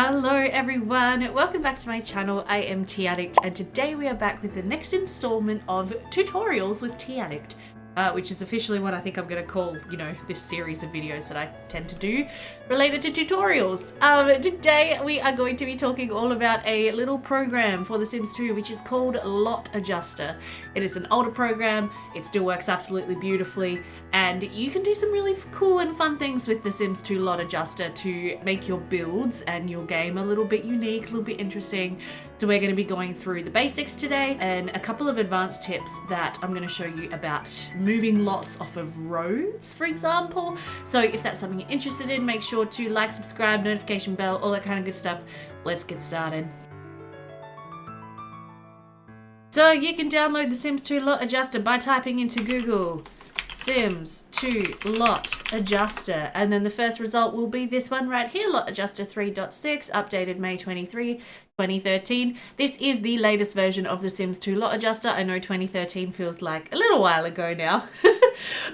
Hello everyone, welcome back to my channel. I am Addict, and today we are back with the next installment of tutorials with Addict, which is officially what I think I'm going to call, this series of videos that I tend to do related to tutorials. Today we are going to be talking all about a little program for The Sims 2 which is called Lot Adjuster. It is an older program, it still works absolutely beautifully, and you can do some really cool and fun things with The Sims 2 Lot Adjuster to make your builds and your game a little bit unique, a little bit interesting. So we're going to be going through the basics today and a couple of advanced tips that I'm going to show you about moving lots off of roads, for example. So if that's something you're interested in, make sure to like, subscribe, notification bell, all that kind of good stuff. Let's get started. So you can download The Sims 2 Lot Adjuster by typing into Google Sims 2 Lot Adjuster, and then the first result will be this one right here, Lot Adjuster 3.6, updated May 23, 2013. This is the latest version of The Sims 2 Lot Adjuster. I know 2013 feels like a little while ago now,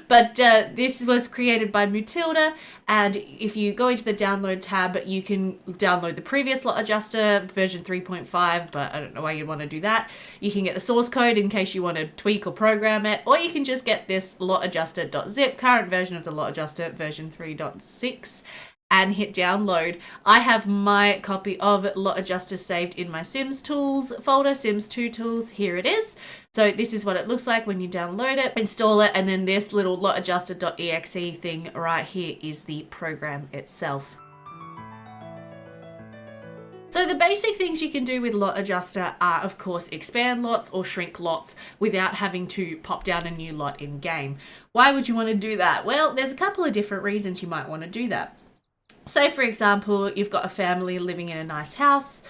but this was created by Mutilda, and if you go into the download tab, you can download the previous Lot Adjuster, version 3.5, but I don't know why you'd want to do that. You can get the source code in case you want to tweak or program it, or you can just get this lotadjuster.zip, current version of the Lot Adjuster, version 3.6. and hit download. I have my copy of Lot Adjuster saved in my Sims Tools folder, Sims 2 Tools. Here it is. So this is what it looks like when you download it, install it, and then this little lotadjuster.exe thing right here is the program itself. So the basic things you can do with Lot Adjuster are, of course, expand lots or shrink lots without having to pop down a new lot in game. Why would you want to do that? Well, there's a couple of different reasons you might want to do that. Say, for example, you've got a family living in a nice house.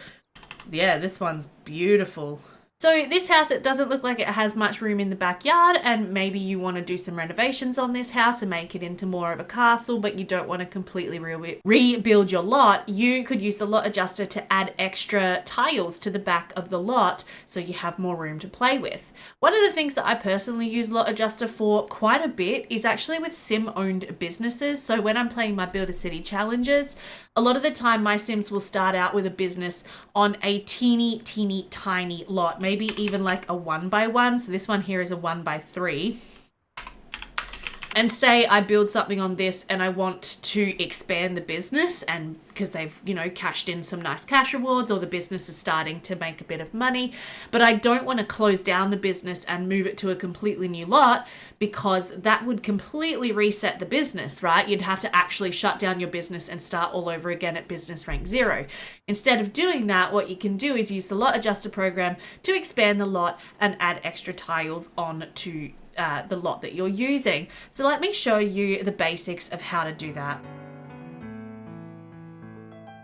Yeah, this one's beautiful. So this house, it doesn't look like it has much room in the backyard, and maybe you want to do some renovations on this house and make it into more of a castle, but you don't want to completely rebuild your lot. You could use the Lot Adjuster to add extra tiles to the back of the lot so you have more room to play with. One of the things that I personally use Lot Adjuster for quite a bit is actually with sim-owned businesses. So when I'm playing my Build a City challenges, a lot of the time my Sims will start out with a business on a teeny tiny lot, maybe even like a 1x1. So this one here is a 1x3. And say I build something on this and I want to expand the business, and because they've, cashed in some nice cash rewards, or the business is starting to make a bit of money, but I don't want to close down the business and move it to a completely new lot, because that would completely reset the business, right? You'd have to actually shut down your business and start all over again at business rank 0. Instead of doing that, what you can do is use the Lot Adjuster program to expand the lot and add extra tiles on to the lot that you're using. So let me show you the basics of how to do that.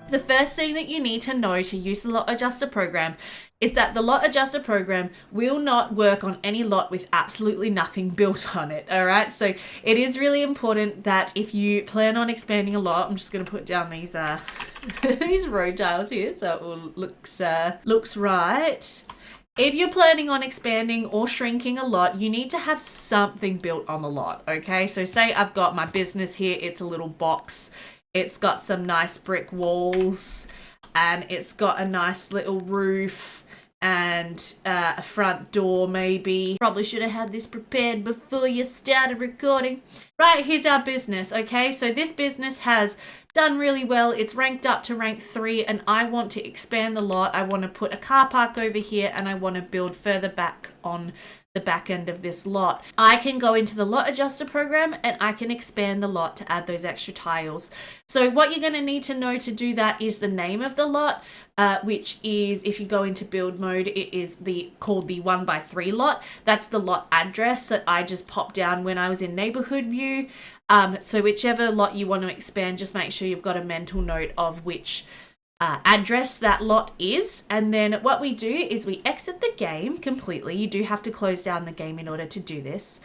The first thing that you need to know to use the Lot Adjuster program is that the Lot Adjuster program will not work on any lot with absolutely nothing built on it, all right? So it is really important that if you plan on expanding a lot, I'm just going to put down these these road tiles here so it will looks right. If you're planning on expanding or shrinking a lot, you need to have something built on the lot, okay? So say I've got my business here, it's a little box. It's got some nice brick walls, and it's got a nice little roof and a front door maybe. Probably should have had this prepared before you started recording. Right, here's our business, okay? So this business has done really well. It's ranked up to rank 3, and I want to expand the lot. I want to put a car park over here, and I want to build further back on the back end of this lot. I can go into the Lot Adjuster program and I can expand the lot to add those extra tiles. So what you're going to need to know to do that is the name of the lot, which is, if you go into build mode, it is called the 1x3 lot. That's the lot address that I just popped down when I was in neighborhood view. So whichever lot you want to expand, just make sure you've got a mental note of which address that lot is. And then what we do is we exit the game completely. You do have to close down the game in order to do this.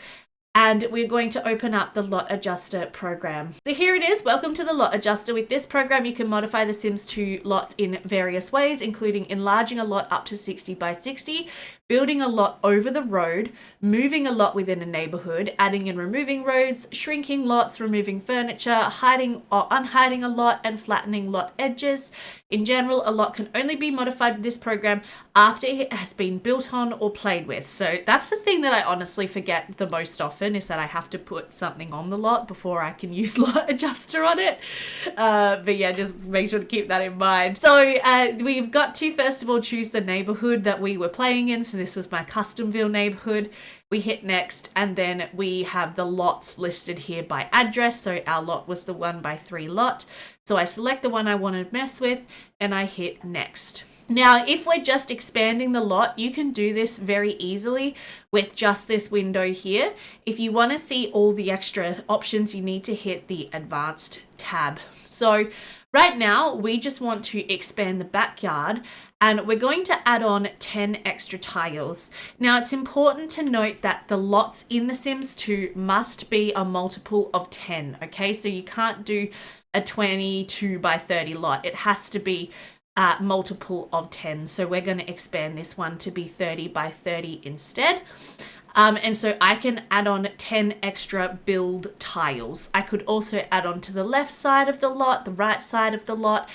and we're going to open up the lot adjuster program. So here it is. Welcome to the lot adjuster. With this program, you can modify the Sims 2 lot in various ways, including enlarging a lot up to 60 by 60, building a lot over the road, moving a lot within a neighborhood, adding and removing roads, shrinking lots, removing furniture, hiding or unhiding a lot, and flattening lot edges. In general, a lot can only be modified with this program after it has been built on or played with. So that's the thing that I honestly forget the most often, is that I have to put something on the lot before I can use lot adjuster on it. But yeah, just make sure to keep that in mind. So we've got to, first of all, choose the neighborhood that we were playing in. So this was my Customville neighborhood. We hit next, and then we have the lots listed here by address. So our lot was the 1x3 lot. So I select the one I want to mess with and I hit next. Now, if we're just expanding the lot, you can do this very easily with just this window here. If you want to see all the extra options, you need to hit the advanced tab. So right now, we just want to expand the backyard, and we're going to add on 10 extra tiles. Now, it's important to note that the lots in The Sims 2 must be a multiple of 10, okay? So you can't do a 22 by 30 lot. It has to be multiple of 10. So we're going to expand this one to be 30 by 30 instead. And so I can add on 10 extra build tiles. I could also add on to the left side of the lot, the right side of the lot,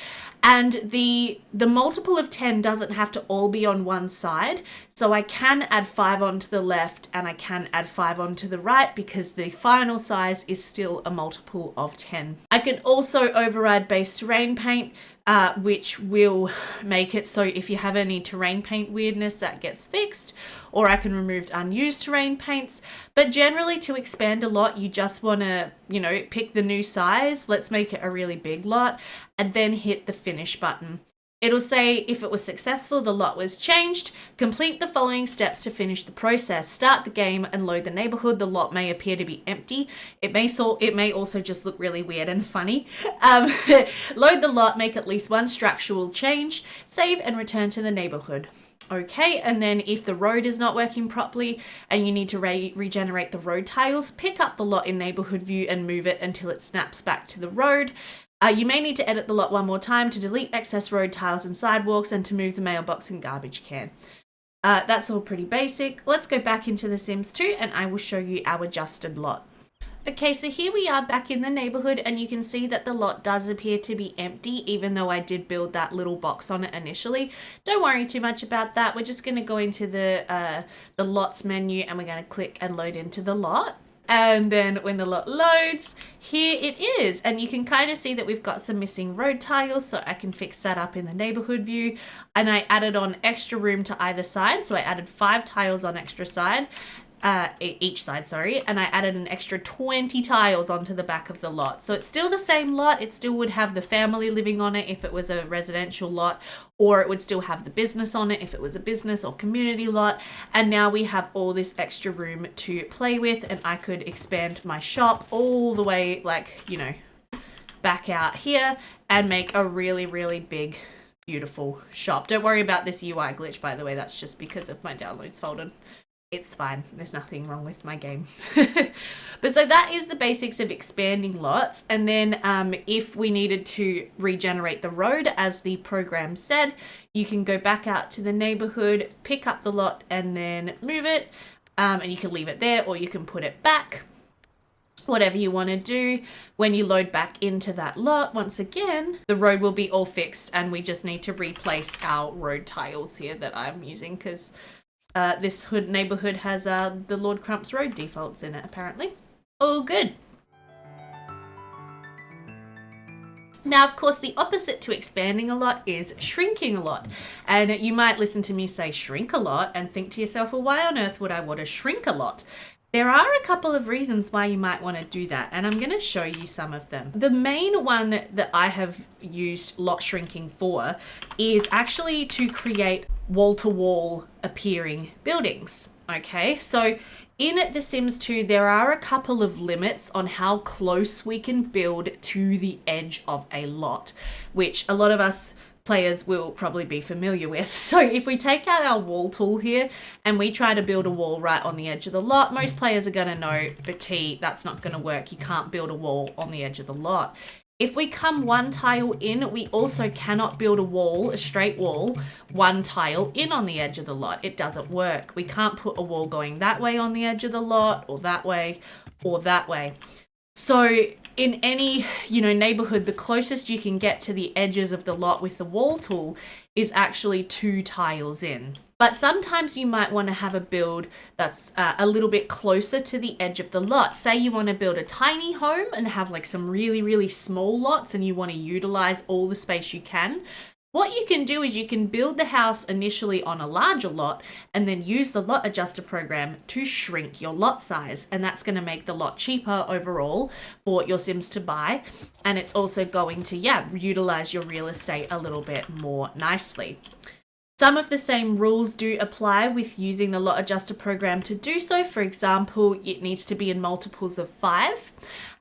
and the multiple of 10 doesn't have to all be on one side. So I can add 5 onto the left and I can add 5 onto the right, because the final size is still a multiple of 10. I can also override base terrain paint, which will make it so if you have any terrain paint weirdness, that gets fixed. Or I can remove unused terrain paints. But generally, to expand a lot, you just want to, pick the new size. Let's make it a really big lot, and then hit the finish button. It'll say if it was successful, the lot was changed. Complete the following steps to finish the process. Start the game and load the neighborhood. The lot may appear to be empty. It may also just look really weird and funny. Load the lot, make at least one structural change, save and return to the neighborhood. Okay, and then if the road is not working properly and you need to regenerate the road tiles, pick up the lot in neighborhood view and move it until it snaps back to the road. You may need to edit the lot one more time to delete excess road tiles and sidewalks and to move the mailbox and garbage can. That's all pretty basic. Let's go back into The Sims 2 and I will show you our adjusted lot. Okay, so here we are back in the neighborhood, and you can see that the lot does appear to be empty, even though I did build that little box on it initially. Don't worry too much about that. We're just going to go into the lots menu, and we're going to click and load into the lot. And then when the lot loads, here it is. And you can kind of see that we've got some missing road tiles, so I can fix that up in the neighborhood view. And I added on extra room to either side, so I added 5 tiles on extra side. Each side, sorry, and I added an extra 20 tiles onto the back of the lot. So it's still the same lot. It still would have the family living on it if it was a residential lot, or it would still have the business on it if it was a business or community lot. And now we have all this extra room to play with, and I could expand my shop all the way, back out here and make a really, really big, beautiful shop. Don't worry about this UI glitch, by the way. That's just because of my downloads folder. It's fine. There's nothing wrong with my game. But so that is the basics of expanding lots. And then if we needed to regenerate the road, as the program said, you can go back out to the neighborhood, pick up the lot, and then move it. And you can leave it there, or you can put it back. Whatever you want to do. When you load back into that lot, once again, the road will be all fixed, and we just need to replace our road tiles here that I'm using, because this neighborhood has the Lord Crump's Road defaults in it, apparently. All good. Now, of course, the opposite to expanding a lot is shrinking a lot. And you might listen to me say shrink a lot and think to yourself, well, why on earth would I want to shrink a lot? There are a couple of reasons why you might want to do that, and I'm going to show you some of them. The main one that I have used lot shrinking for is actually to create wall-to-wall appearing buildings. Okay, so in The Sims 2, there are a couple of limits on how close we can build to the edge of a lot, which a lot of us players will probably be familiar with. So if we take out our wall tool here and we try to build a wall right on the edge of the lot, most players are going to know, but that's not going to work. You can't build a wall on the edge of the lot. If we come one tile in, we also cannot build a wall, a straight wall, one tile in on the edge of the lot. It doesn't work. We can't put a wall going that way on the edge of the lot, or that way, or that way. So in any, neighborhood, the closest you can get to the edges of the lot with the wall tool is actually 2 tiles in. But sometimes you might want to have a build that's a little bit closer to the edge of the lot. Say you want to build a tiny home and have like some really, really small lots and you want to utilize all the space you can. What you can do is you can build the house initially on a larger lot and then use the lot adjuster program to shrink your lot size. And that's going to make the lot cheaper overall for your Sims to buy. And it's also going to, utilize your real estate a little bit more nicely. Some of the same rules do apply with using the lot adjuster program to do so. For example, it needs to be in multiples of 5.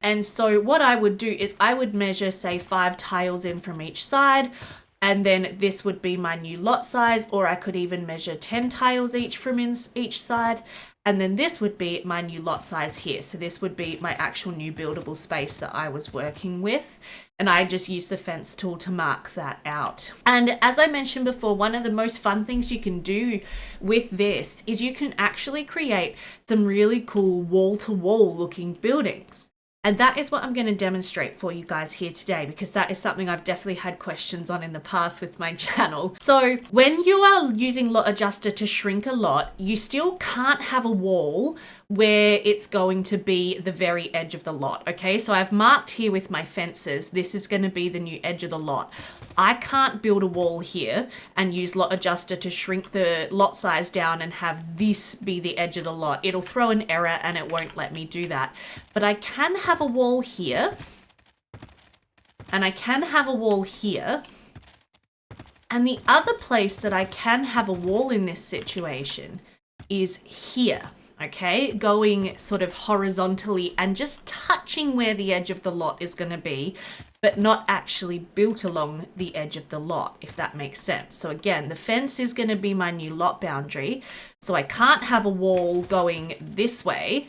And so what I would do is I would measure, say, 5 tiles in from each side. And then this would be my new lot size, or I could even measure 10 tiles each from each side. And then this would be my new lot size here. So this would be my actual new buildable space that I was working with. And I just used the fence tool to mark that out. And as I mentioned before, one of the most fun things you can do with this is you can actually create some really cool wall-to-wall looking buildings. And that is what I'm going to demonstrate for you guys here today, because that is something I've definitely had questions on in the past with my channel. So when you are using lot adjuster to shrink a lot, you still can't have a wall where it's going to be the very edge of the lot. Okay, so I've marked here with my fences, this is going to be the new edge of the lot. I can't build a wall here and use lot adjuster to shrink the lot size down and have this be the edge of the lot. It'll throw an error and it won't let me do that. But I can have a wall here, and I can have a wall here. And the other place that I can have a wall in this situation is here. Okay, going sort of horizontally and just touching where the edge of the lot is going to be, but not actually built along the edge of the lot, if that makes sense. So again, the fence is going to be my new lot boundary. So I can't have a wall going this way,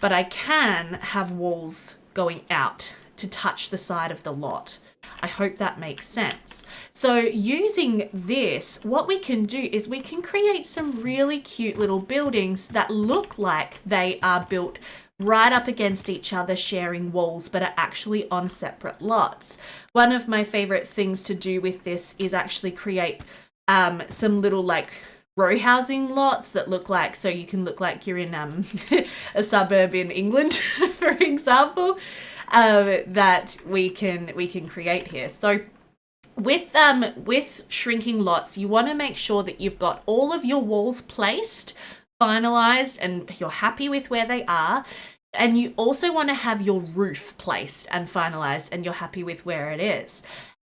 but I can have walls going out to touch the side of the lot. I hope that makes sense. So using this, what we can do is we can create some really cute little buildings that look like they are built right up against each other, sharing walls, but are actually on separate lots. One of my favorite things to do with this is actually create some little like row housing lots that look like, so you can look like you're in a suburb in England, for example, that we can create here. So with shrinking lots, you want to make sure that you've got all of your walls placed, finalized, and you're happy with where they are. And you also want to have your roof placed and finalized and you're happy with where it is.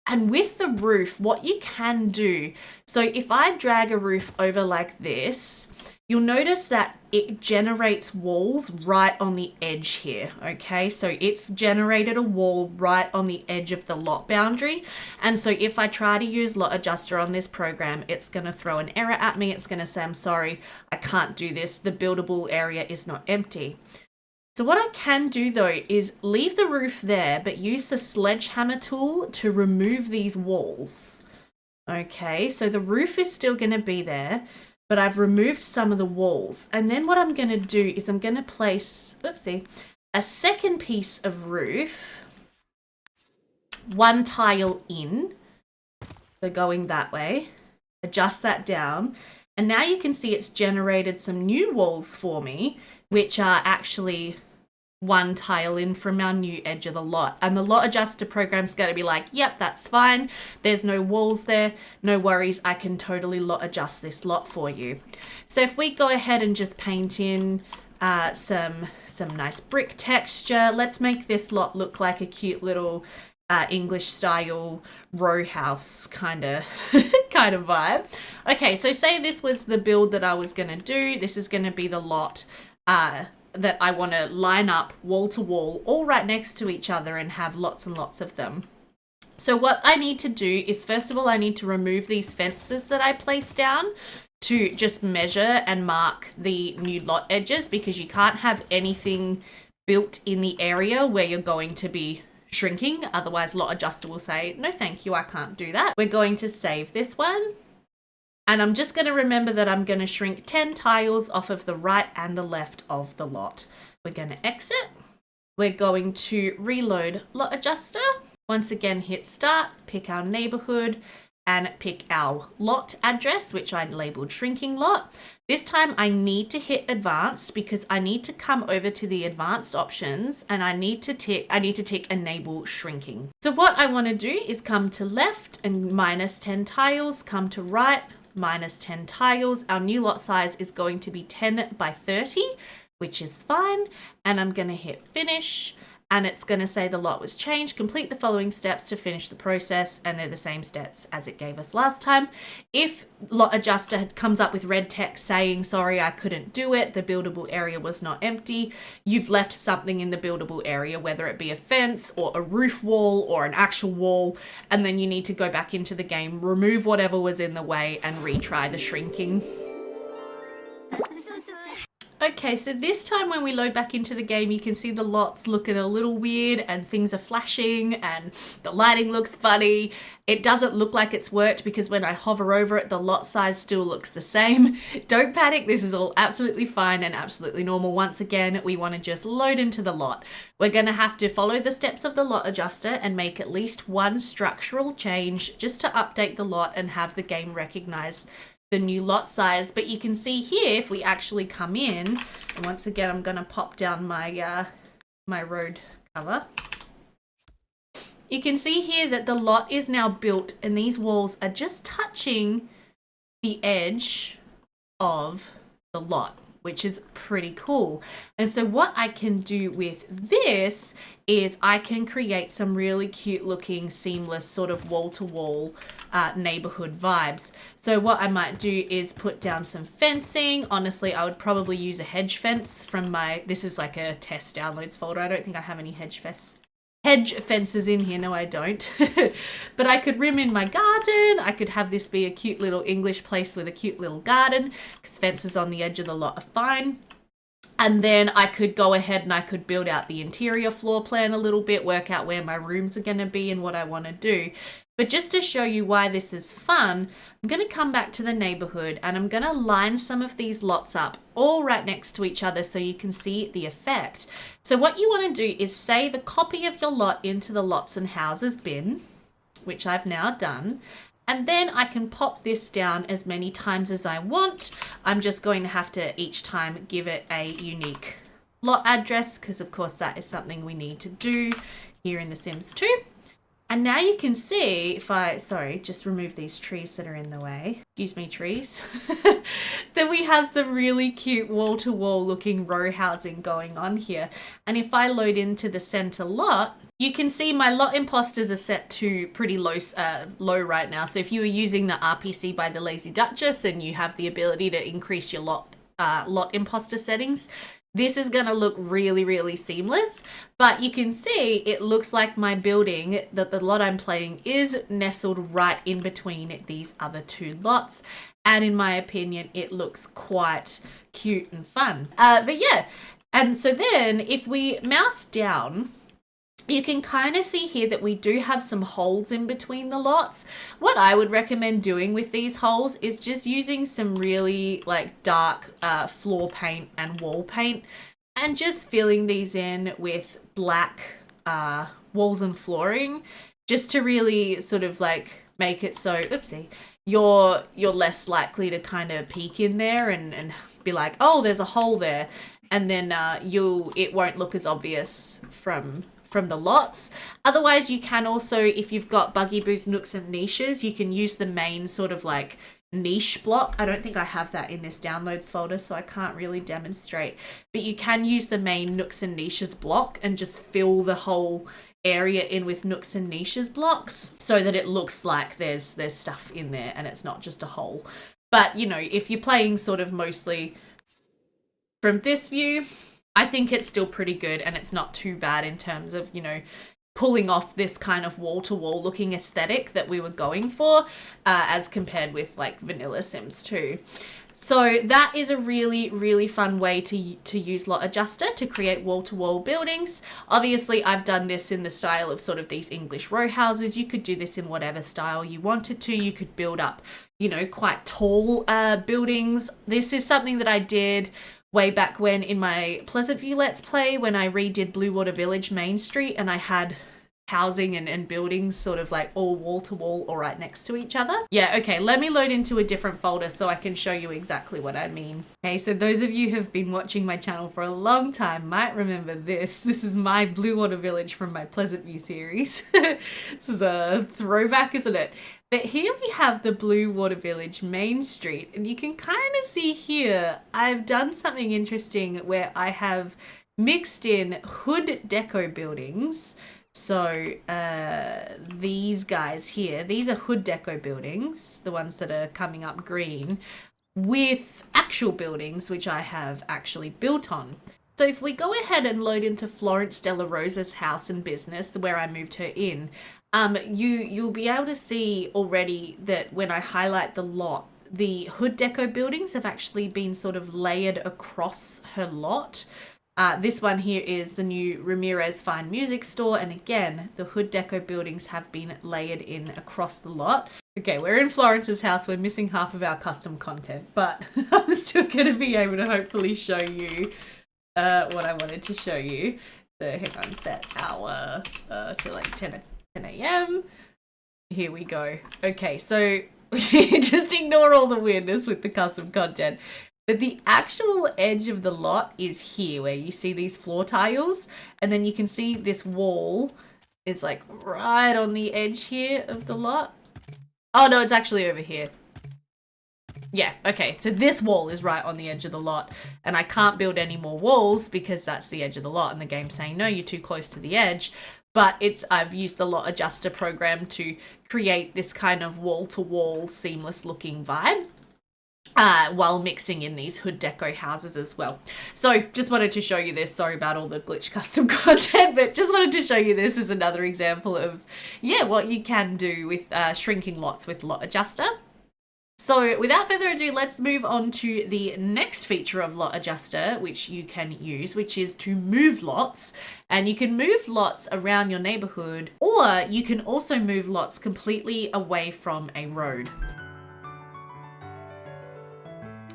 And with the roof, what you can do, so if I drag a roof over like this, you'll notice that it generates walls right on the edge here, okay? So it's generated a wall right on the edge of the lot boundary. And so if I try to use lot adjuster on this program, it's going to throw an error at me. It's going to say, I'm sorry, I can't do this. The buildable area is not empty. So what I can do though is leave the roof there, but use the sledgehammer tool to remove these walls. Okay, so the roof is still going to be there, but I've removed some of the walls. And then what I'm going to do is I'm going to place, a second piece of roof, one tile in, so going that way, adjust that down. And now you can see it's generated some new walls for me, which are actually one tile in from our new edge of the lot. And the lot adjuster program's going to be like, yep, that's fine. There's no walls there. No worries. I can totally lot adjust this lot for you. So if we go ahead and just paint in some nice brick texture, let's make this lot look like a cute little English style row house kind of vibe. Okay, so say this was the build that I was going to do. This is going to be the lot that I want to line up wall to wall, all right next to each other and have lots and lots of them. So what I need to do is, first of all, I need to remove these fences that I placed down to just measure and mark the new lot edges, because you can't have anything built in the area where you're going to be shrinking. Otherwise, lot adjuster will say, no, thank you, I can't do that. We're going to save this one. And I'm just going to remember that I'm going to shrink 10 tiles off of the right and the left of the lot. We're going to exit. We're going to reload lot adjuster. Once again, hit start, pick our neighborhood, and pick our lot address, which I labeled shrinking lot. This time I need to hit advanced because I need to come over to the advanced options and I need to tick enable shrinking. So what I want to do is come to left and minus 10 tiles, come to right, minus 10 tiles. Our new lot size is going to be 10 by 30, which is fine. And I'm going to hit finish. And it's going to say the lot was changed. Complete the following steps to finish the process. And they're the same steps as it gave us last time. If lot adjuster comes up with red text saying, sorry, I couldn't do it, the buildable area was not empty, you've left something in the buildable area, whether it be a fence or a roof wall or an actual wall. And then you need to go back into the game, remove whatever was in the way and retry the shrinking. Okay, so this time when we load back into the game, you can see the lots looking a little weird and things are flashing and the lighting looks funny. It doesn't look like it's worked because when I hover over it, the lot size still looks the same. Don't panic, this is all absolutely fine and absolutely normal. Once again, we want to just load into the lot. We're going to have to follow the steps of the lot adjuster and make at least one structural change just to update the lot and have the game recognize the new lot size. But you can see here, if we actually come in, and once again, I'm going to pop down my my road cover. You can see here that the lot is now built and these walls are just touching the edge of the lot, which is pretty cool. And so what I can do with this is I can create some really cute looking seamless sort of wall-to-wall neighborhood vibes. So what I might do is put down some fencing. Honestly, I would probably use a hedge fence from this is like a test downloads folder. I don't think I have any hedge fences in here. No, I don't. But I could rim in my garden. I could have this be a cute little English place with a cute little garden because fences on the edge of the lot are fine. And then I could go ahead and I could build out the interior floor plan a little bit, work out where my rooms are going to be and what I want to do. But just to show you why this is fun, I'm going to come back to the neighborhood and I'm going to line some of these lots up all right next to each other so you can see the effect. So what you want to do is save a copy of your lot into the lots and houses bin, which I've now done. And then I can pop this down as many times as I want. I'm just going to have to each time give it a unique lot address because of course that is something we need to do here in The Sims 2. And now you can see if just remove these trees that are in the way. Excuse me, trees. Then we have some really cute wall-to-wall looking row housing going on here. And if I load into the center lot, you can see my lot imposters are set to pretty low right now. So if you were using the RPC by the Lazy Duchess and you have the ability to increase your lot imposter settings, this is going to look really, really seamless. But you can see it looks like my building, that the lot I'm playing is nestled right in between these other two lots. And in my opinion, it looks quite cute and fun. But yeah, and so then if we mouse down, you can kind of see here that we do have some holes in between the lots. What I would recommend doing with these holes is just using some really like dark floor paint and wall paint and just filling these in with black walls and flooring just to really sort of like make it so, oopsie, you're less likely to kind of peek in there and be like, oh, there's a hole there. And then it won't look as obvious from the lots. Otherwise, you can also, if you've got buggy boos, nooks and niches, you can use the main sort of like niche block. I don't think I have that in this downloads folder, so I can't really demonstrate. But you can use the main nooks and niches block and just fill the whole area in with nooks and niches blocks so that it looks like there's stuff in there and it's not just a hole. But, you know, if you're playing sort of mostly from this view, I think it's still pretty good and it's not too bad in terms of, you know, pulling off this kind of wall-to-wall looking aesthetic that we were going for, as compared with like vanilla Sims 2. So that is a really, really fun way to use Lot Adjuster to create wall-to-wall buildings. Obviously, I've done this in the style of sort of these English row houses. You could do this in whatever style you wanted to. You could build up, you know, quite tall buildings. This is something that I did way back when in my Pleasant View Let's Play, when I redid Blue Water Village Main Street, and I had housing and buildings sort of like all wall to wall or right next to each other. Yeah, okay, let me load into a different folder so I can show you exactly what I mean. Okay, so those of you who have been watching my channel for a long time might remember this. This is my Blue Water Village from my Pleasant View series. This is a throwback, isn't it? But here we have the Blue Water Village Main Street, and you can kind of see here I've done something interesting where I have mixed in hood deco buildings. So these guys here, these are hood deco buildings, the ones that are coming up green, with actual buildings which I have actually built on. So if we go ahead and load into Florence Della Rosa's house and business, where I moved her in, you'll be able to see already that when I highlight the lot, the hood deco buildings have actually been sort of layered across her lot. This one here is the new Ramirez Fine Music Store, and again, the hood deco buildings have been layered in across the lot. Okay, we're in Florence's house. We're missing half of our custom content, but I'm still going to be able to hopefully show you what I wanted to show you. So hang on, set hour to like 10 a.m. Here we go. Okay, so just ignore all the weirdness with the custom content. But the actual edge of the lot is here, where you see these floor tiles, and then you can see this wall is like right on the edge here of the lot. Oh no, it's actually over here. Yeah, okay, so this wall is right on the edge of the lot, and I can't build any more walls because that's the edge of the lot, and the game's saying, no, you're too close to the edge. But I've used the Lot Adjuster program to create this kind of wall-to-wall seamless looking vibe. While mixing in these hood deco houses as well. So just wanted to show you this. Sorry about all the glitch custom content, but just wanted to show you this as another example of, yeah, what you can do with shrinking lots with Lot Adjuster. So without further ado, let's move on to the next feature of Lot Adjuster, which you can use, which is to move lots. And you can move lots around your neighborhood, or you can also move lots completely away from a road.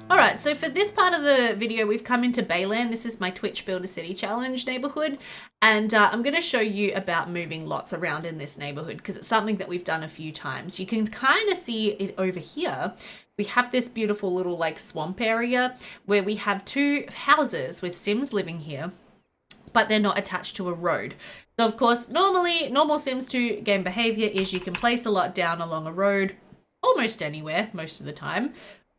Alright, so for this part of the video, we've come into Bayland. This is my Twitch Build a City Challenge neighborhood, and I'm going to show you about moving lots around in this neighborhood because it's something that we've done a few times. You can kind of see it over here. We have this beautiful little like swamp area where we have two houses with Sims living here, but they're not attached to a road. So of course, normal Sims 2 game behavior is you can place a lot down along a road almost anywhere most of the time.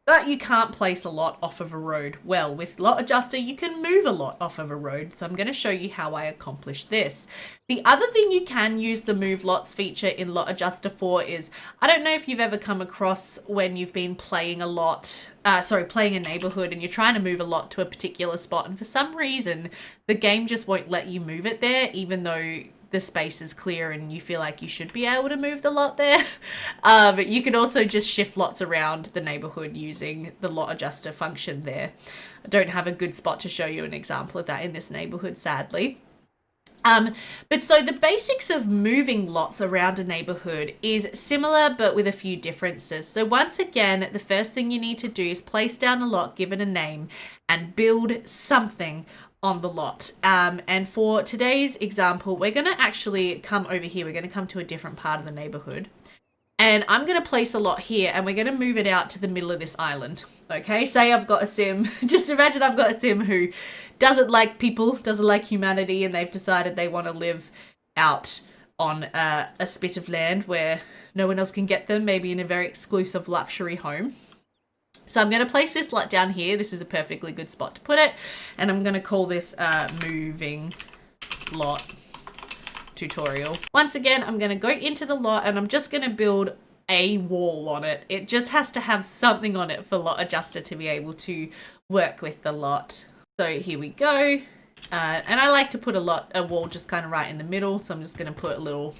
But you can't place a lot off of a road. Well, with Lot Adjuster, you can move a lot off of a road. So I'm going to show you how I accomplish this. The other thing you can use the Move Lots feature in Lot Adjuster for is, I don't know if you've ever come across when you've been playing playing a neighborhood and you're trying to move a lot to a particular spot, and for some reason, the game just won't let you move it there, even though the space is clear and you feel like you should be able to move the lot there. But you can also just shift lots around the neighborhood using the Lot Adjuster function there. I don't have a good spot to show you an example of that in this neighborhood, sadly. But so the basics of moving lots around a neighborhood is similar, but with a few differences. So once again, the first thing you need to do is place down a lot, give it a name, and build something on the lot. And for today's example, we're going to actually come over here. We're going to come to a different part of the neighborhood. And I'm going to place a lot here, and we're going to move it out to the middle of this island. Okay, say I've got a Sim. Just imagine I've got a Sim who doesn't like people, doesn't like humanity, and they've decided they want to live out on a spit of land where no one else can get them, maybe in a very exclusive luxury home. So I'm going to place this lot down here. This is a perfectly good spot to put it. And I'm going to call this moving lot tutorial. Once again, I'm going to go into the lot and I'm just going to build a wall on it. It just has to have something on it for Lot Adjuster to be able to work with the lot. So here we go. And I like to put a wall just kind of right in the middle. So I'm just going to put a little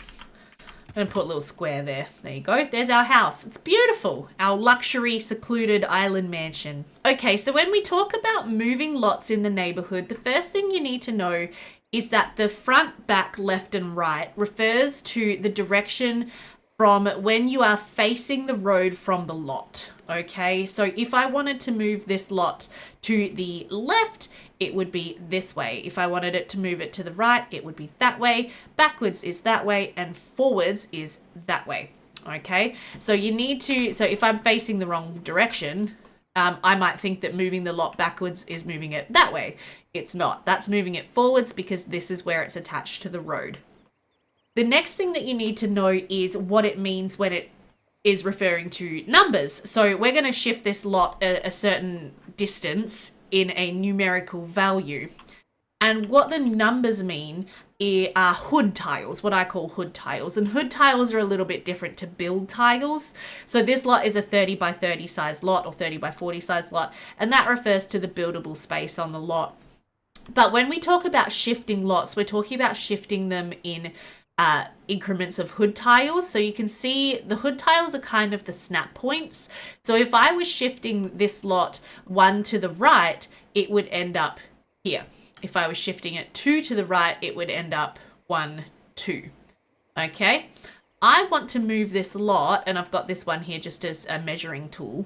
square there. There you go. There's our house. It's beautiful. Our luxury secluded island mansion. Okay, so when we talk about moving lots in the neighborhood, the first thing you need to know is that the front, back, left, and right refers to the direction from when you are facing the road from the lot. Okay, so if I wanted to move this lot to the left, it would be this way. If I wanted it to move it to the right, it would be that way. Backwards is that way, and forwards is that way. Okay, so you need to, so if I'm facing the wrong direction, I might think that moving the lot backwards is moving it that way. It's not. That's moving it forwards because this is where it's attached to the road. The next thing that you need to know is what it means when it is referring to numbers. So we're going to shift this lot a certain distance in a numerical value. And what the numbers mean are hood tiles, what I call hood tiles. And hood tiles are a little bit different to build tiles. So this lot is a 30 by 30 size lot or 30 by 40 size lot. And that refers to the buildable space on the lot. But when we talk about shifting lots, we're talking about shifting them in increments of hood tiles. So you can see the hood tiles are kind of the snap points. So if I was shifting this lot 1 to the right, it would end up here. If I was shifting it 2 to the right, it would end up 1, 2. Okay. I want to move this lot, and I've got this one here just as a measuring tool.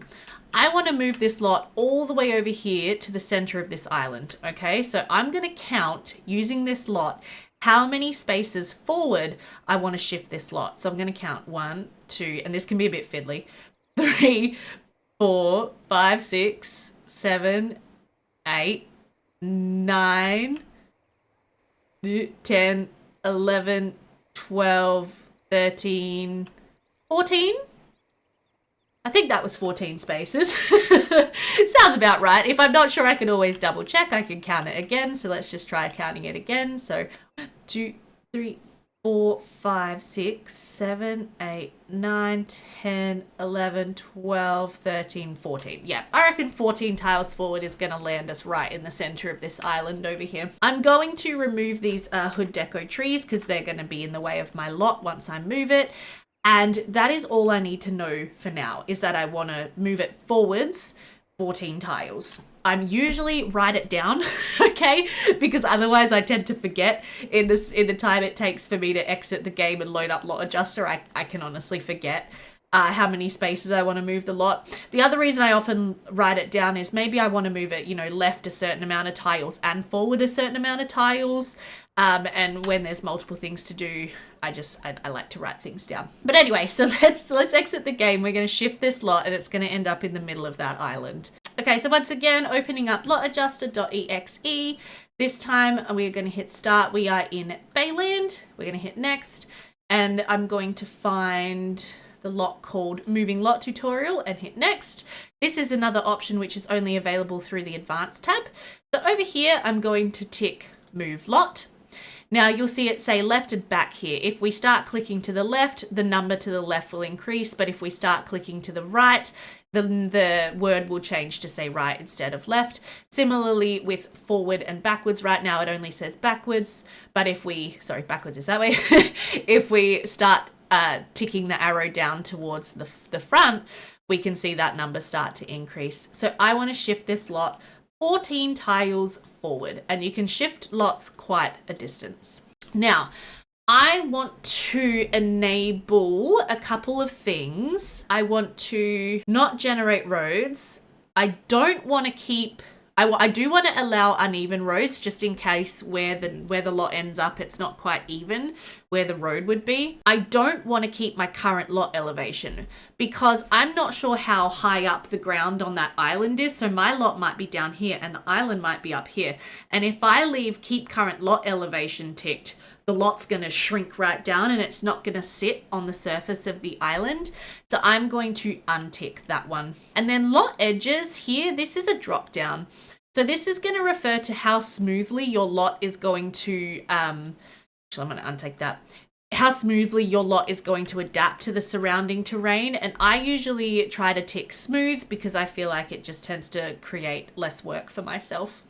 I want to move this lot all the way over here to the center of this island. Okay. So I'm going to count using this lot how many spaces forward I want to shift this lot. So I'm going to count 1, 2, and this can be a bit fiddly. 3, 4, 5, 6, 7, 8, 9, 10, 11, 12, 13, 14. I think that was 14 spaces. Sounds about right. If I'm not sure, I can always double check. I can count it again. So let's just try counting it again. So 1, 2, 3, 4, 5, 6, 7, 8, 9, 10, 11, 12, 13, 14. Yeah, I reckon 14 tiles forward is going to land us right in the center of this island over here. I'm going to remove these hood deco trees because they're going to be in the way of my lot once I move it. And that is all I need to know for now, is that I want to move it forwards 14 tiles. I'm usually write it down, okay? Because otherwise I tend to forget in the time it takes for me to exit the game and load up lot adjuster. I can honestly forget how many spaces I want to move the lot. The other reason I often write it down is maybe I want to move it, left a certain amount of tiles and forward a certain amount of tiles. And when there's multiple things to do, I like to write things down. But anyway, so let's exit the game. We're going to shift this lot and it's going to end up in the middle of that island. Okay, so once again, opening up lotadjuster.exe. This time we're going to hit start. We are in Bayland. We're going to hit next. And I'm going to find the lot called Moving Lot Tutorial and hit next. This is another option which is only available through the Advanced tab. So over here, I'm going to tick Move Lot. Now you'll see it say left and back here. If we start clicking to the left, the number to the left will increase, but if we start clicking to the right, then the word will change to say right instead of left. Similarly with forward and backwards, right now it only says backwards, but backwards is that way. If we start ticking the arrow down towards the front, we can see that number start to increase. So I want to shift this lot 14 tiles forward, and you can shift lots quite a distance. Now, I want to enable a couple of things. I want to not generate roads. I don't want to keep I do want to allow uneven roads just in case where the lot ends up, it's not quite even where the road would be. I don't want to keep my current lot elevation because I'm not sure how high up the ground on that island is. So my lot might be down here and the island might be up here. And if I leave keep current lot elevation ticked, the lot's going to shrink right down and it's not going to sit on the surface of the island. So I'm going to untick that one. And then lot edges here, this is a drop down. So this is going to refer to how smoothly your lot is going to, actually I'm going to untick that. How smoothly your lot is going to adapt to the surrounding terrain. And I usually try to tick smooth because I feel like it just tends to create less work for myself.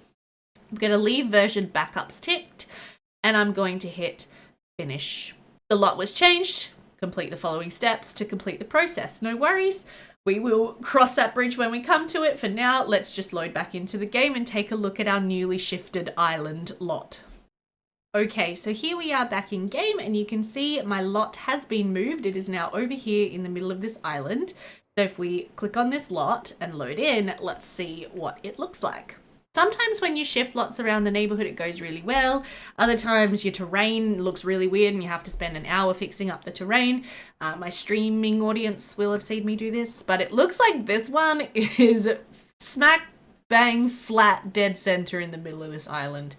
I'm going to leave version backups ticked, and I'm going to hit finish. The lot was changed. Complete the following steps to complete the process. No worries. We will cross that bridge when we come to it. For now, let's just load back into the game and take a look at our newly shifted island lot. Okay, so here we are back in game, and you can see my lot has been moved. It is now over here in the middle of this island. So if we click on this lot and load in, let's see what it looks like. Sometimes when you shift lots around the neighborhood, it goes really well. Other times your terrain looks really weird and you have to spend an hour fixing up the terrain. My streaming audience will have seen me do this, but it looks like this one is smack bang flat dead center in the middle of this island.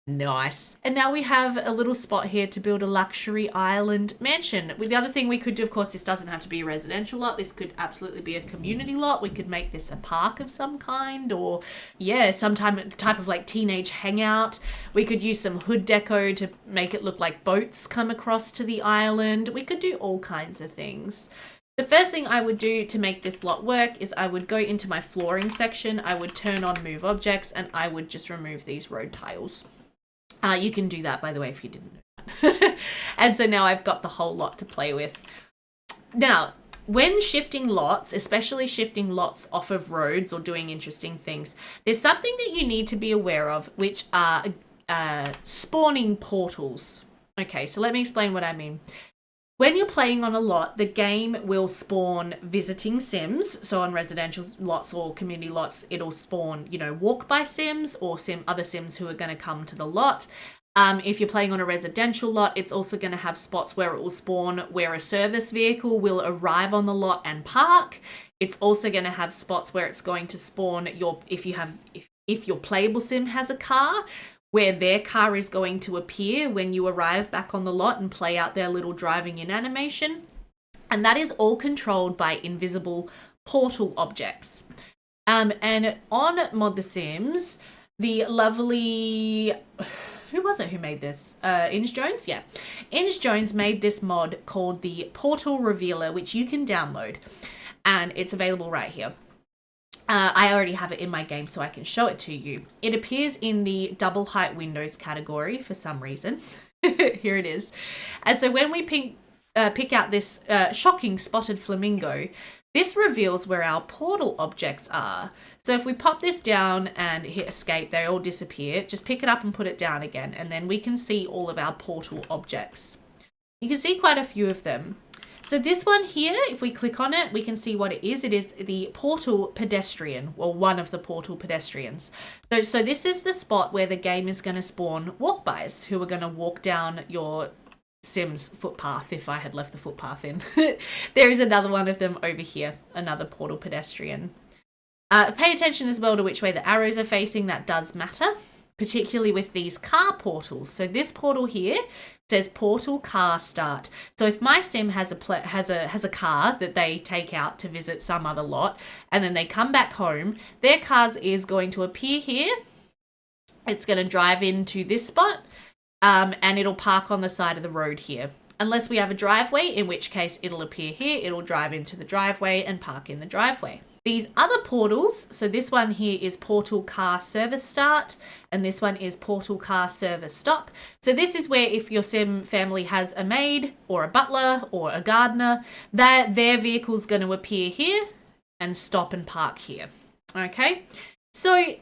Nice. And now we have a little spot here to build a luxury island mansion. With the other thing we could do, of course, this doesn't have to be a residential lot. This could absolutely be a community lot. We could make this a park of some kind, or yeah, some type of like teenage hangout. We could use some hood deco to make it look like boats come across to the island. We could do all kinds of things. The first thing I would do to make this lot work is I would go into my flooring section. I would turn on move objects, and I would just remove these road tiles. You can do that, by the way, if you didn't know that. And so now I've got the whole lot to play with. Now, when shifting lots, especially shifting lots off of roads or doing interesting things, there's something that you need to be aware of, which are spawning portals. Okay, so let me explain what I mean. When you're playing on a lot, the game will spawn visiting sims. So on residential lots or community lots, it'll spawn, walk by sims or other sims who are going to come to the lot. If you're playing on a residential lot, it's also going to have spots where it will spawn where a service vehicle will arrive on the lot and park. It's also going to have spots where it's going to spawn if your playable sim has a car, where their car is going to appear when you arrive back on the lot and play out their little driving in animation. And that is all controlled by invisible portal objects. And on Mod The Sims, the lovely... Who was it who made this? Inge Jones? Yeah. Inge Jones made this mod called the Portal Revealer, which you can download. And it's available right here. I already have it in my game, so I can show it to you. It appears in the double height windows category for some reason. Here it is. And so when we pick out this shocking spotted flamingo, this reveals where our portal objects are. So if we pop this down and hit escape, they all disappear. Just pick it up and put it down again, and then we can see all of our portal objects. You can see quite a few of them. So this one here, if we click on it, we can see what it is. It is the portal pedestrian, or one of the portal pedestrians. So this is the spot where the game is going to spawn walk-bys who are going to walk down your Sim's footpath if I had left the footpath in. There is another one of them over here, another portal pedestrian. Pay attention as well to which way the arrows are facing. That does matter, particularly with these car portals. So this portal here says portal car start. So if my sim has a car that they take out to visit some other lot, and then they come back home, their car is going to appear here. It's going to drive into this spot, and it'll park on the side of the road here. Unless we have a driveway, in which case it'll appear here, it'll drive into the driveway and park in the driveway. These other portals, so this one here is portal car service start, and this one is portal car service stop. So this is where if your sim family has a maid or a butler or a gardener, their vehicle's going to appear here and stop and park here. Okay. So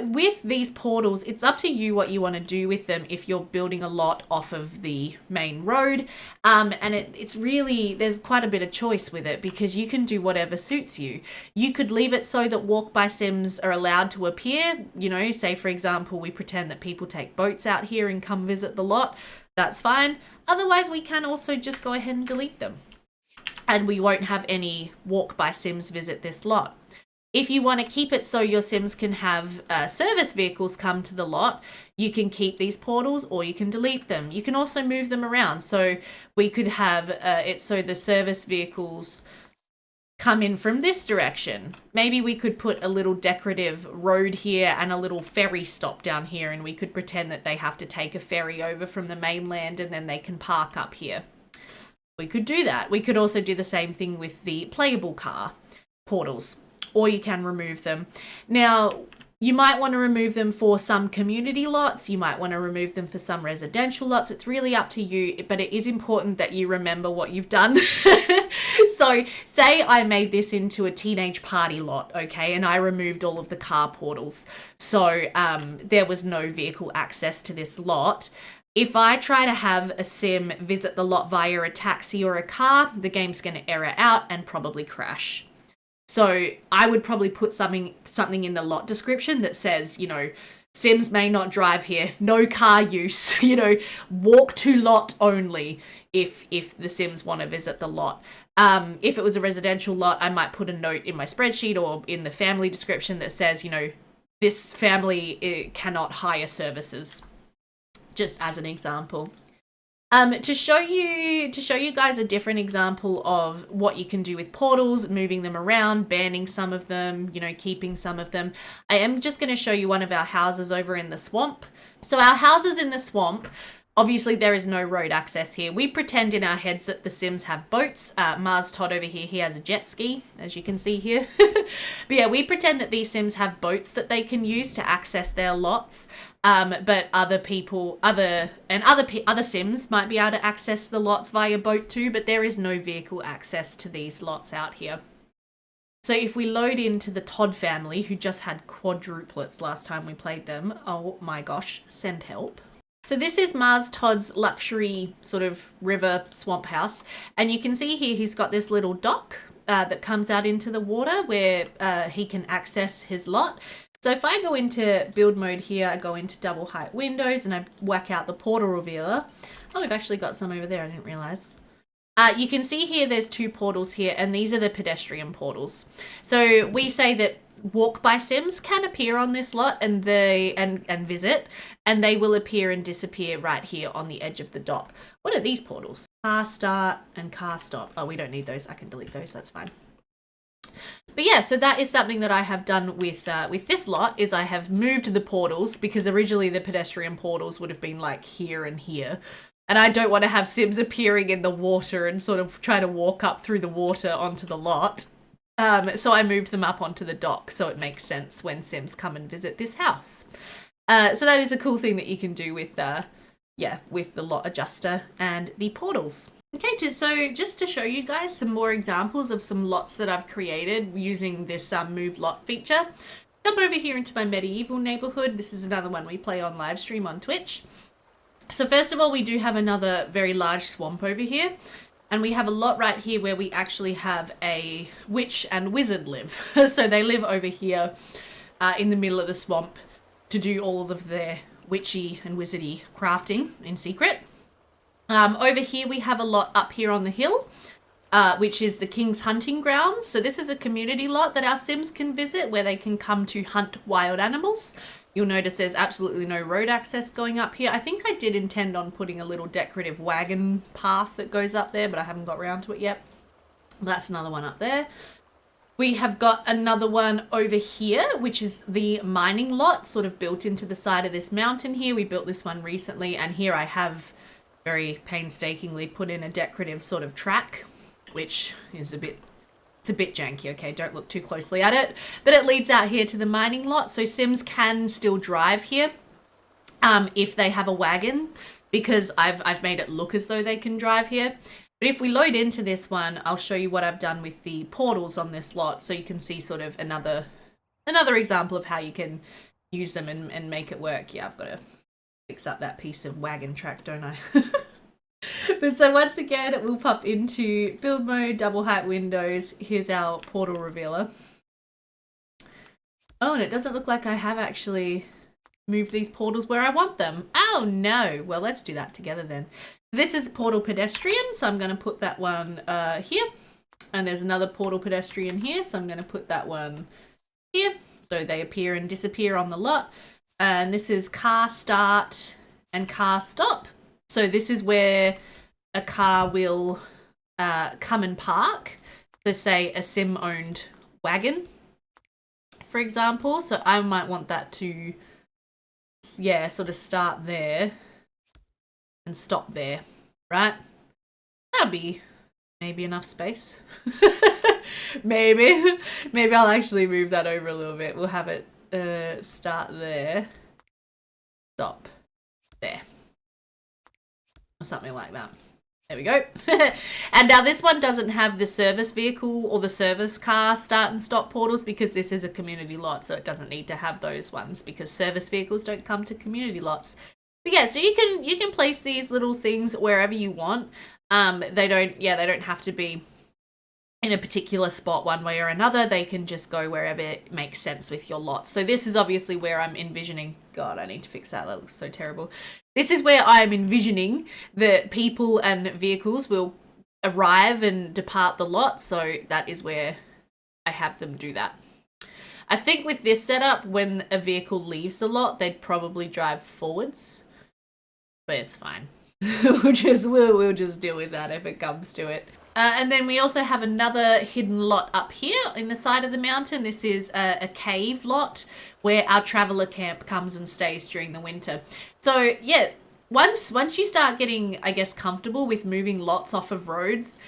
with these portals, it's up to you what you want to do with them if you're building a lot off of the main road. And it's really, there's quite a bit of choice with it because you can do whatever suits you. You could leave it so that walk-by sims are allowed to appear. Say for example, we pretend that people take boats out here and come visit the lot. That's fine. Otherwise, we can also just go ahead and delete them. And we won't have any walk-by sims visit this lot. If you want to keep it so your sims can have service vehicles come to the lot, you can keep these portals or you can delete them. You can also move them around. So we could have it so the service vehicles come in from this direction. Maybe we could put a little decorative road here and a little ferry stop down here, and we could pretend that they have to take a ferry over from the mainland and then they can park up here. We could do that. We could also do the same thing with the playable car portals. Or you can remove them. Now, You might want to remove them for some community lots. You might want to remove them for some residential lots. It's really up to you, but it is important that you remember what you've done. So say I made this into a teenage party lot, okay, and I removed all of the car portals. So there was no vehicle access to this lot. If I try to have a sim visit the lot via a taxi or a car, the game's going to error out and probably crash. So I would probably put something in the lot description that says, you know, Sims may not drive here, no car use, you know, walk to lot only if the Sims want to visit the lot. If it was a residential lot, I might put a note in my spreadsheet or in the family description that says, you know, this family cannot hire services, just as an example. To show you guys a different example of what you can do with portals, moving them around, banning some of them, you know, keeping some of them, I am just going to show you one of our houses over in the swamp. So our houses in the swamp, obviously there is no road access here. We pretend in our heads that the Sims have boats. Mars Todd over here, he has a jet ski, as you can see here. But yeah, we pretend that these Sims have boats that they can use to access their lots. But other Sims might be able to access the lots via boat too, but there is no vehicle access to these lots out here. So if we load into the Todd family, who just had quadruplets last time we played them, oh my gosh, send help. So this is Mars Todd's luxury sort of river swamp house, and you can see here he's got this little dock that comes out into the water where he can access his lot. So if I go into build mode here, I go into double height windows and I whack out the portal revealer. Oh, we've actually got some over there, I didn't realize. You can see here there's two portals here, and these are the pedestrian portals. So we say that walk by Sims can appear on this lot and visit, and they will appear and disappear right here on the edge of the dock. What are these portals? Car start and car stop. Oh, we don't need those. I can delete those. That's fine. But yeah, so that is something that I have done with this lot, is I have moved the portals, because originally the pedestrian portals would have been like here and here. And I don't want to have Sims appearing in the water and sort of try to walk up through the water onto the lot. So I moved them up onto the dock, so it makes sense when Sims come and visit this house. So that is a cool thing that you can do with the lot adjuster and the portals. Okay, so just to show you guys some more examples of some lots that I've created using this move lot feature, come over here into my medieval neighborhood. This is another one we play on live stream on Twitch. So first of all, we do have another very large swamp over here. And we have a lot right here where we actually have a witch and wizard live. So they live over here in the middle of the swamp to do all of their witchy and wizardy crafting in secret. Over here we have a lot up here on the hill, which is the King's Hunting Grounds. So this is a community lot that our Sims can visit where they can come to hunt wild animals. You'll notice there's absolutely no road access going up here. I think I did intend on putting a little decorative wagon path that goes up there, but I haven't got around to it yet. That's another one up there. We have got another one over here, which is the mining lot, sort of built into the side of this mountain here. We built this one recently, and here I have very painstakingly put in a decorative sort of track, which is it's a bit janky, okay, don't look too closely at it, but it leads out here to the mining lot, so Sims can still drive here if they have a wagon, because I've made it look as though they can drive here. But if we load into this one, I'll show you what I've done with the portals on this lot, so you can see sort of another example of how you can use them and make it work. Yeah, I've got to fix up that piece of wagon track, don't I? But so once again, it will pop into build mode, double height windows. Here's our portal revealer. Oh, and it doesn't look like I have actually moved these portals where I want them. Oh no. Well, let's do that together then. This is portal pedestrian, so I'm going to put that one here. And there's another portal pedestrian here, so I'm going to put that one here. So they appear and disappear on the lot. And this is car start and car stop. So this is where a car will come and park. So say a Sim-owned wagon, for example. So I might want that to, yeah, sort of start there and stop there, right? That'd be maybe enough space. Maybe I'll actually move that over a little bit. We'll have it start there, stop there, or something like that. There we go. And now this one doesn't have the service vehicle or the service car start and stop portals because this is a community lot, so it doesn't need to have those ones because service vehicles don't come to community lots. But yeah, so you can place these little things wherever you want. They don't have to be in a particular spot one way or another. They can just go wherever it makes sense with your lot. So this is obviously where I'm envisioning, God, I need to fix that. That looks so terrible. This is where I'm envisioning that people and vehicles will arrive and depart the lot. So that is where I have them do that. I think with this setup, when a vehicle leaves the lot, they'd probably drive forwards, but it's fine. we'll just deal with that if it comes to it. And then we also have another hidden lot up here in the side of the mountain. This is a cave lot where our traveler camp comes and stays during the winter. So yeah, once you start getting, I guess, comfortable with moving lots off of roads,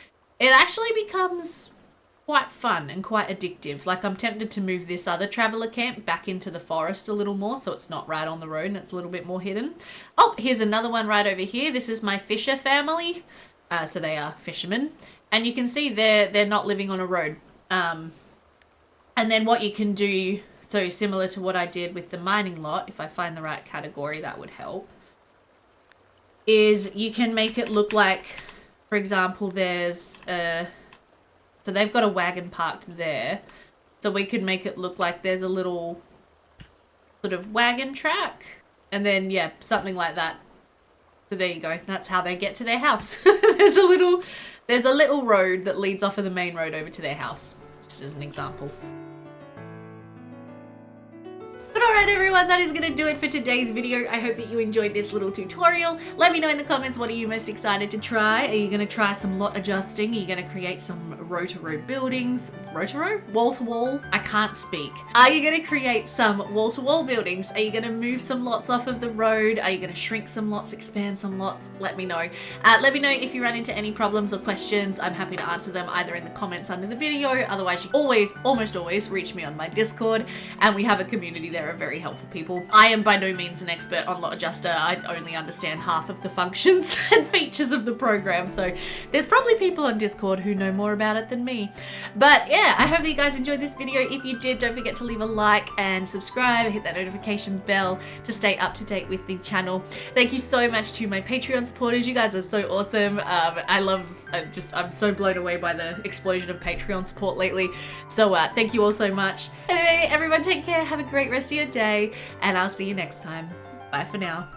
it actually becomes quite fun and quite addictive. Like, I'm tempted to move this other traveler camp back into the forest a little more so it's not right on the road and it's a little bit more hidden. Oh, here's another one right over here. This is my fisher family. So they are fishermen. And you can see they're not living on a road. And then what you can do, so similar to what I did with the mining lot, if I find the right category, that would help, is you can make it look like, for example, there's so they've got a wagon parked there. So we could make it look like there's a little sort of wagon track. And then, yeah, something like that. So there you go. That's how they get to their house. There's a little road that leads off of the main road over to their house, just as an example. But alright everyone, that is going to do it for today's video. I hope that you enjoyed this little tutorial. Let me know in the comments, what are you most excited to try? Are you going to try some lot adjusting? Are you going to create some row-to-row buildings? Row-to-row? Wall-to-wall? I can't speak. Are you going to create some wall-to-wall buildings? Are you going to move some lots off of the road? Are you going to shrink some lots, expand some lots? Let me know. Let me know if you run into any problems or questions. I'm happy to answer them either in the comments under the video. Otherwise, you can almost always reach me on my Discord, and we have a community there of very helpful people. I am by no means an expert on lot adjuster. I only understand half of the functions and features of the program, so there's probably people on Discord who know more about it than me. But yeah, I hope that you guys enjoyed this video. If you did, don't forget to leave a like and subscribe, hit that notification bell to stay up to date with the channel. Thank you so much to my Patreon supporters. You guys are so awesome. I'm so blown away by the explosion of Patreon support lately. So thank you all so much. Anyway, everyone take care, have a great rest of your day, and I'll see you next time. Bye for now.